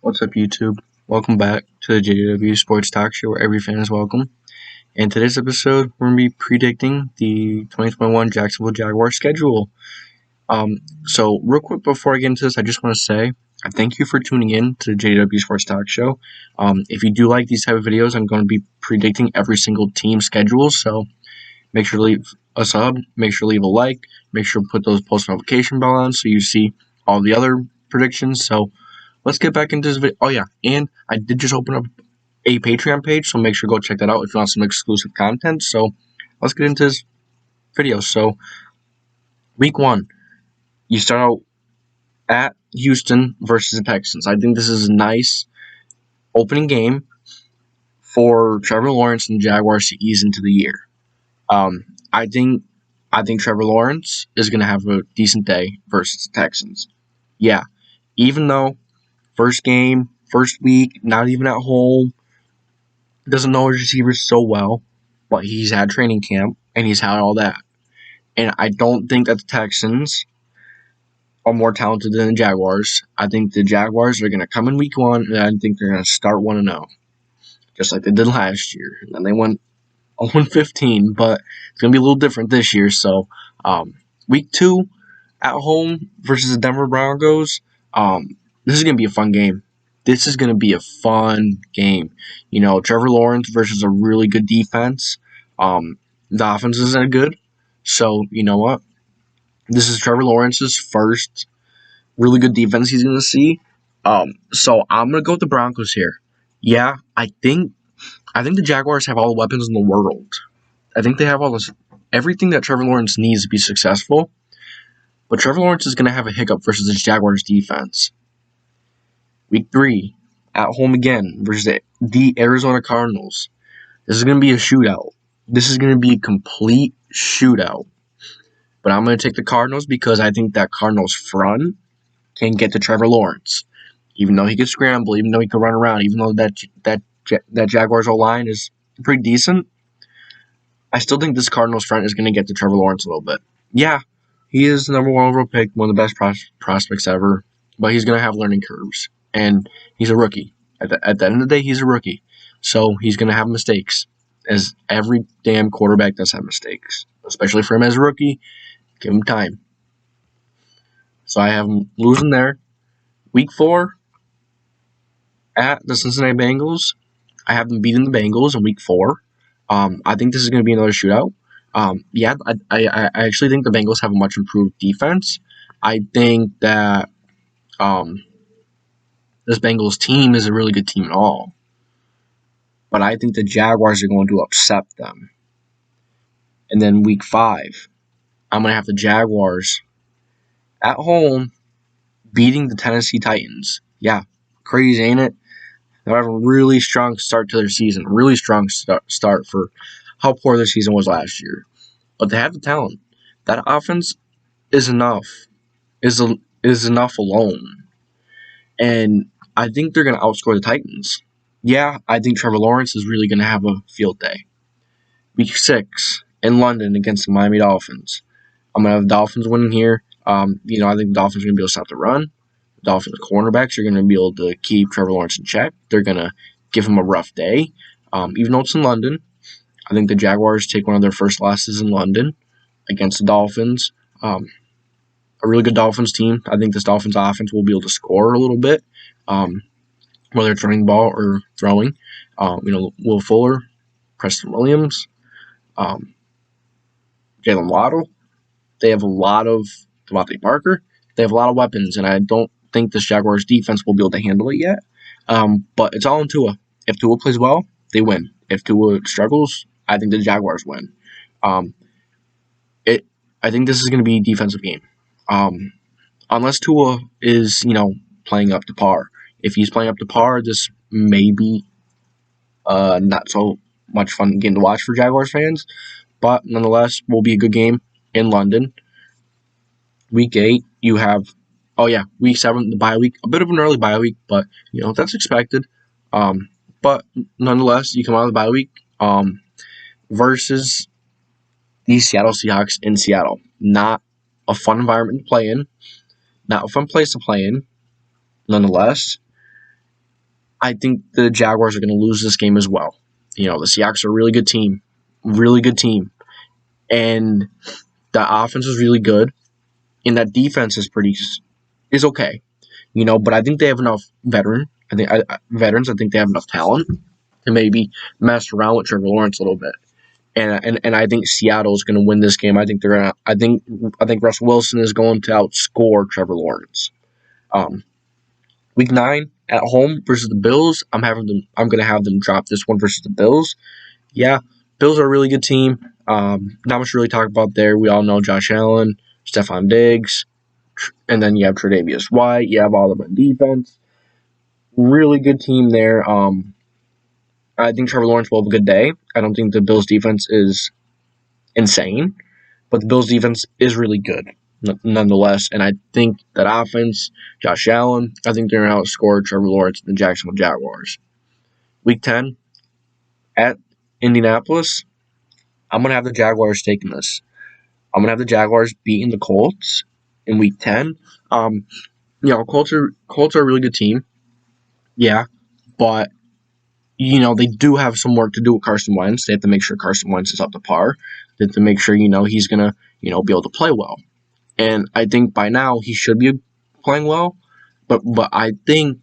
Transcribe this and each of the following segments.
What's up, YouTube? Welcome back to the JDW SportsTalkShow, where every fan is welcome. In today's episode, we're going to be predicting the 2021 Jacksonville Jaguars schedule. So real quick before I get into this, I just want to say I thank you for tuning in to the JDW SportsTalkShow. If you do like these type of videos, I'm going to be predicting every single team schedule. So make sure to leave a sub, make sure to leave a like, make sure to put those post notification bell on so you see all the other predictions. So let's get back into this video. Oh yeah, and I did just open up a Patreon page, so make sure to go check that out if you want some exclusive content. So let's get into this video. So week 1, you start out at Houston versus the Texans. I think this is a nice opening game for Trevor Lawrence and the Jaguars to ease into the year. I think Trevor Lawrence is going to have a decent day versus the Texans. Yeah, even though first game, first week, not even at home, doesn't know his receivers so well, but he's had training camp and he's had all that. And I don't think that the Texans are more talented than the Jaguars. I think the Jaguars are going to come in week 1, and I think they're going to start 1-0, just like they did last year. And then they went 0-15, but it's going to be a little different this year. So week 2 at home versus the Denver Broncos, this is going to be a fun game. This is going to be a fun game. You know, Trevor Lawrence versus a really good defense. The offense isn't good. So, you know what? This is Trevor Lawrence's first really good defense he's going to see. So I'm going to go with the Broncos here. Yeah, I think the Jaguars have all the weapons in the world. I think they have everything that Trevor Lawrence needs to be successful. But Trevor Lawrence is going to have a hiccup versus the Jaguars defense. Week 3, at home again versus the Arizona Cardinals. This is going to be a shootout. This is going to be a complete shootout. But I'm going to take the Cardinals because I think that Cardinals front can get to Trevor Lawrence. Even though he could scramble, even though he could run around, even though that Jaguars O-line is pretty decent, I still think this Cardinals front is going to get to Trevor Lawrence a little bit. Yeah, he is the number 1 overall pick, one of the best prospects ever, but he's going to have learning curves. And he's a rookie. At the end of the day, he's a rookie. So he's going to have mistakes, as every damn quarterback does have mistakes, especially for him as a rookie. Give him time. So I have him losing there. Week 4, at the Cincinnati Bengals, I have them beating the Bengals in week 4. I think this is going to be another shootout. I actually think the Bengals have a much improved defense. I think that this Bengals team is a really good team at all. But I think the Jaguars are going to upset them. And then week 5, I'm going to have the Jaguars at home beating the Tennessee Titans. Yeah, crazy, ain't it? They have a really strong start to their season. Really strong start for how poor their season was last year. But they have the talent. That offense is enough. Is enough alone. And I think they're going to outscore the Titans. Yeah, I think Trevor Lawrence is really going to have a field day. Week 6 in London against the Miami Dolphins. I'm going to have the Dolphins winning here. I think the Dolphins are going to be able to stop the run. The Dolphins cornerbacks are going to be able to keep Trevor Lawrence in check. They're going to give him a rough day. Even though it's in London, I think the Jaguars take one of their first losses in London against the Dolphins. A really good Dolphins team. I think this Dolphins offense will be able to score a little bit, whether it's running ball or throwing. Will Fuller, Preston Williams, Jalen Waddle. They have a lot of Devontae Parker. They have a lot of weapons, and I don't think this Jaguars defense will be able to handle it yet. But it's all in Tua. If Tua plays well, they win. If Tua struggles, I think the Jaguars win. I think this is going to be a defensive game. Unless Tua is, playing up to par. If he's playing up to par, this may be not so much fun game to watch for Jaguars fans. But nonetheless, will be a good game in London. Week 8, you have, week 7, the bye week. A bit of an early bye week, but, that's expected. But nonetheless, you come out of the bye week versus the Seattle Seahawks in Seattle. Not a fun environment to play in. Not a fun place to play in. Nonetheless, I think the Jaguars are going to lose this game as well. The Seahawks are a really good team, and the offense is really good, and that defense is okay. But I think they have enough veterans. I think they have enough talent to maybe mess around with Trevor Lawrence a little bit. And I think Seattle is going to win this game. I think I think Russell Wilson is going to outscore Trevor Lawrence. Week 9 at home versus the Bills. I'm going to have them drop this one versus the Bills. Yeah, Bills are a really good team. Not much to really talk about there. We all know Josh Allen, Stephon Diggs, and then you have Tre'Davious White. You have all of them on defense. Really good team there. I think Trevor Lawrence will have a good day. I don't think the Bills' defense is insane, but the Bills' defense is really good nonetheless. And I think that offense, Josh Allen, I think they're going to outscore Trevor Lawrence and the Jacksonville Jaguars. Week 10 at Indianapolis, I'm going to have the Jaguars taking this. I'm going to have the Jaguars beating the Colts in Week 10. Colts are a really good team. Yeah, but they do have some work to do with Carson Wentz. They have to make sure Carson Wentz is up to par. They have to make sure, he's going to, be able to play well. And I think by now he should be playing well. But I think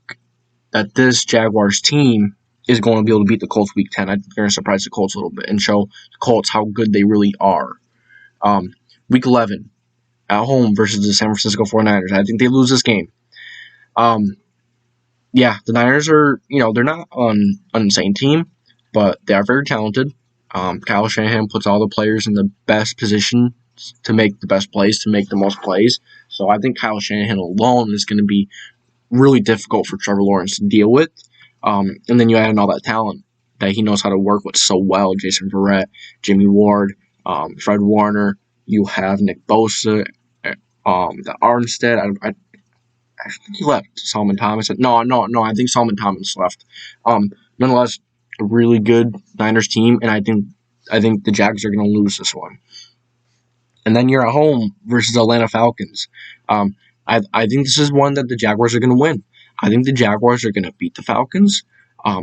that this Jaguars team is going to be able to beat the Colts Week 10. I think they're going to surprise the Colts a little bit and show the Colts how good they really are. Week 11, at home versus the San Francisco 49ers. I think they lose this game. Yeah, the Niners are, they're not an insane team, but they are very talented. Kyle Shanahan puts all the players in the best position to make the best plays, to make the most plays. So I think Kyle Shanahan alone is going to be really difficult for Trevor Lawrence to deal with. And then you add in all that talent that he knows how to work with so well. Jason Verrett, Jimmy Ward, Fred Warner. You have Nick Bosa, the Armstead. I think he left. Solomon Thomas. No. I think Solomon Thomas left. Nonetheless, a really good Niners team, and I think the Jags are going to lose this one. And then you're at home versus Atlanta Falcons. I think this is one that the Jaguars are going to win. I think the Jaguars are going to beat the Falcons. I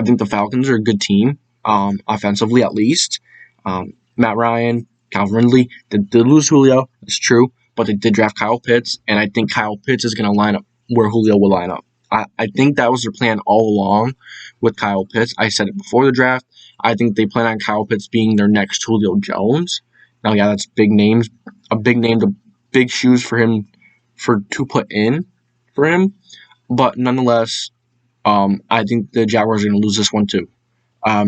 think the Falcons are a good team, offensively at least. Matt Ryan, Calvin Ridley, they did lose Julio. That's true. But they did draft Kyle Pitts, and I think Kyle Pitts is going to line up where Julio will line up. I think that was their plan all along with Kyle Pitts. I said it before the draft. I think they plan on Kyle Pitts being their next Julio Jones. Now, yeah, that's big names, big shoes for him to put in for him. But nonetheless, I think the Jaguars are going to lose this one too. I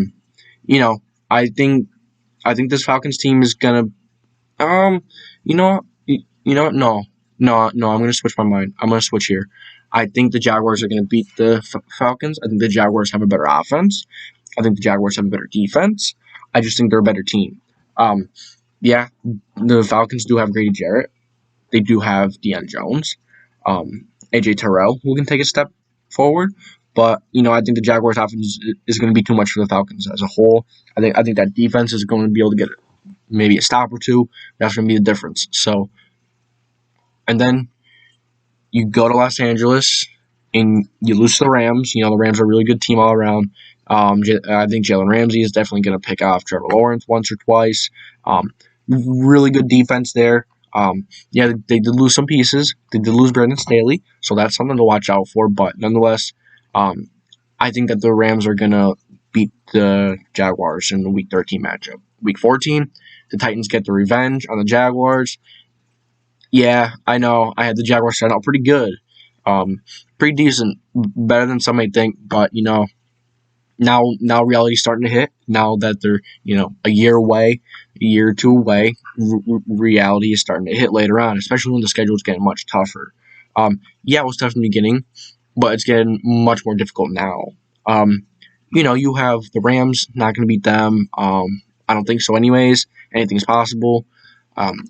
think this Falcons team is going to, no, I'm going to switch my mind. I'm going to switch here. I think the Jaguars are going to beat the Falcons. I think the Jaguars have a better offense. I think the Jaguars have a better defense. I just think they're a better team. Yeah, the Falcons do have Grady Jarrett. They do have Deion Jones, AJ Terrell, who can take a step forward. But, I think the Jaguars offense is going to be too much for the Falcons as a whole. I think that defense is going to be able to get maybe a stop or two. That's going to be the difference. So, and then you go to Los Angeles and you lose to the Rams. The Rams are a really good team all around. I think Jalen Ramsey is definitely going to pick off Trevor Lawrence once or twice. Really good defense there. Yeah, they did lose some pieces. They did lose Brandon Staley, so that's something to watch out for. But nonetheless, I think that the Rams are going to beat the Jaguars in the Week 13 matchup. Week 14, the Titans get the revenge on the Jaguars. Yeah, I know. I had the Jaguars starting out pretty good. Pretty decent. Better than some may think. But, now reality's starting to hit. Now that they're, a year or two away, reality is starting to hit later on, especially when the schedule is getting much tougher. Yeah, it was tough in the beginning, but it's getting much more difficult now. You have the Rams, not going to beat them. I don't think so anyways. Anything's possible.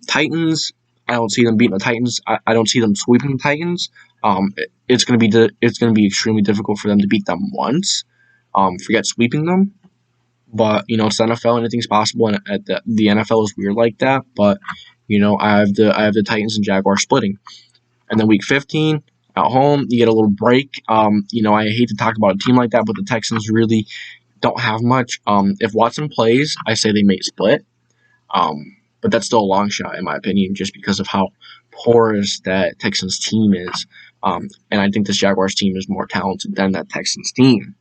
Titans, I don't see them beating the Titans. I don't see them sweeping the Titans. It's going to be extremely difficult for them to beat them once. Forget sweeping them. But, it's the NFL, anything's possible, and the NFL is weird like that. But, I have the Titans and Jaguars splitting. And then Week 15, At home, you get a little break. I hate to talk about a team like that, but the Texans really don't have much. If Watson plays, I say they may split. But that's still a long shot, in my opinion, just because of how porous that Texans team is. And I think this Jaguars team is more talented than that Texans team.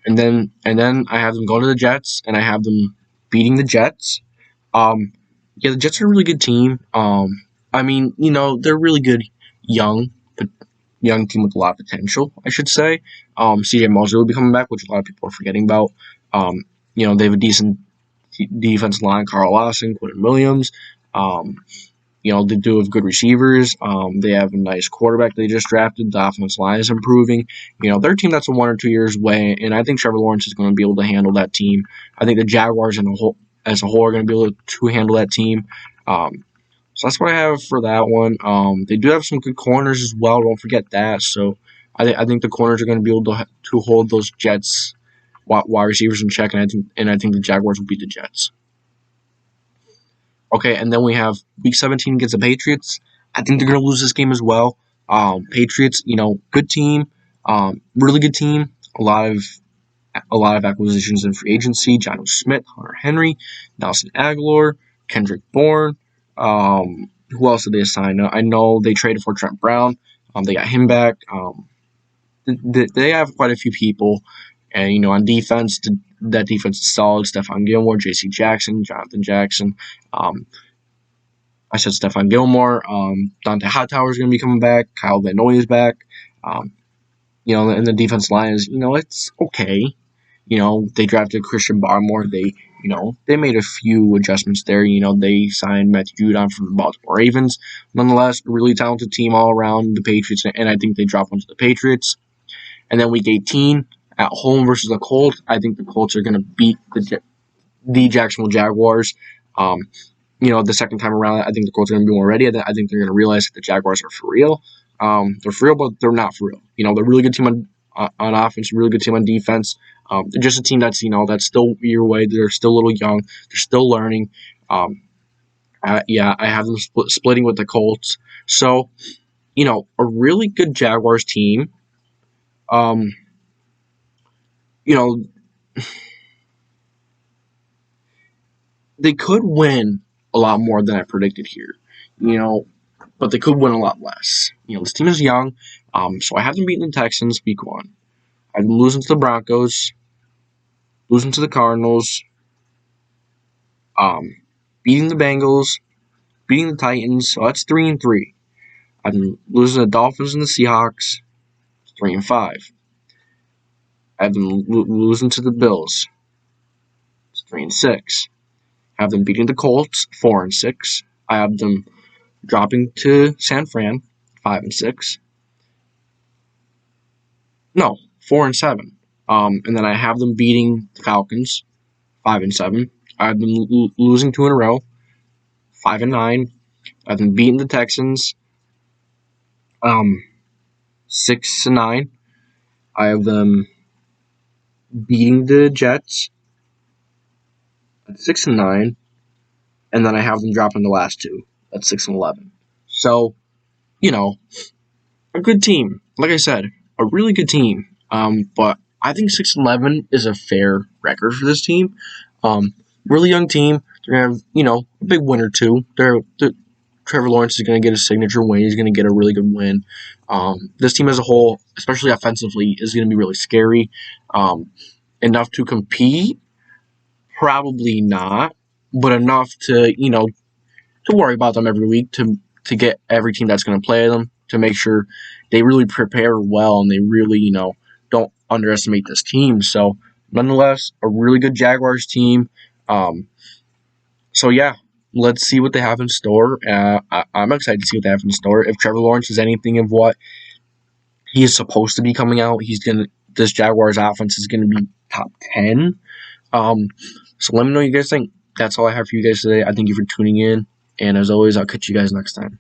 And then I have them going to the Jets, and I have them beating the Jets. The Jets are a really good team. They're really good young team with a lot of potential, I should say. CJ Mosley will be coming back, which a lot of people are forgetting about. They have a decent defensive line, Carl Lawson, Quentin Williams. They do have good receivers. They have a nice quarterback they just drafted. The offensive line is improving. They're a team that's a 1 or 2 years away, and I think Trevor Lawrence is going to be able to handle that team. I think the Jaguars as a whole are going to be able to handle that team. So that's what I have for that one. They do have some good corners as well. Don't forget that. So I think the corners are going to be able to hold those Jets wide receivers in check, and I think the Jaguars will beat the Jets. Okay, and then we have Week 17 against the Patriots. I think they're going to lose this game as well. Patriots, good team, really good team. A lot of acquisitions in free agency. Jonnu Smith, Hunter Henry, Nelson Aguilar, Kendrick Bourne. Who else did they sign? I know they traded for Trent Brown. They got him back. They have quite a few people. And, on defense, that defense is solid. Stephon Gilmore, J.C. Jackson, Jonathan Jackson. I said Stephon Gilmore. Dante Hightower is going to be coming back. Kyle Van Noy is back. And the defense line is, it's okay. They drafted Christian Barmore. They made a few adjustments there. They signed Matthew Judon from the Baltimore Ravens. Nonetheless, a really talented team all around the Patriots, and I think they drop one to the Patriots. And then Week 18, at home versus the Colts, I think the Colts are going to beat the Jacksonville Jaguars. The second time around, I think the Colts are going to be more ready. I think they're going to realize that the Jaguars are for real. They're for real, but they're not for real. They're a really good team on offense, a really good team on defense. They're just a team that's still year away. They're still a little young. They're still learning. I have them splitting with the Colts. So, a really good Jaguars team. They could win a lot more than I predicted here, but they could win a lot less. This team is young, so I have them beating the Texans Week 1. I have them losing to the Broncos, losing to the Cardinals, beating the Bengals, beating the Titans, so that's 3-3. I have them losing to the Dolphins and the Seahawks, 3-5. I have them losing to the Bills, it's 3-6. I have them beating the Colts, 4-6. I have them dropping to San Fran, 5-6. No, 4-7. And then I have them beating the Falcons, 5-7. I have them losing 2 in a row, 5-9. I have them beating the Texans, 6-9. I have them beating the Jets at 6-9, and then I have them dropping the last 2 at 6-11. So, a good team. Like I said, a really good team. But I think 6-11 is a fair record for this team. Really young team. They're gonna have, a big win or two. Trevor Lawrence is gonna get a signature win. He's gonna get a really good win. This team as a whole, especially offensively, is gonna be really scary. Enough to compete. Probably not, but enough to to worry about them every week, to get every team that's going to play them, to make sure they really prepare well and they really don't underestimate this team. So nonetheless, a really good Jaguars team. So yeah, let's see what they have in store. I'm excited to see what they have in store. If Trevor Lawrence is anything of what he is supposed to be coming out, this Jaguars offense is gonna be top 10. So let me know what you guys think. That's all I have for you guys today. I thank you for tuning in. And as always, I'll catch you guys next time.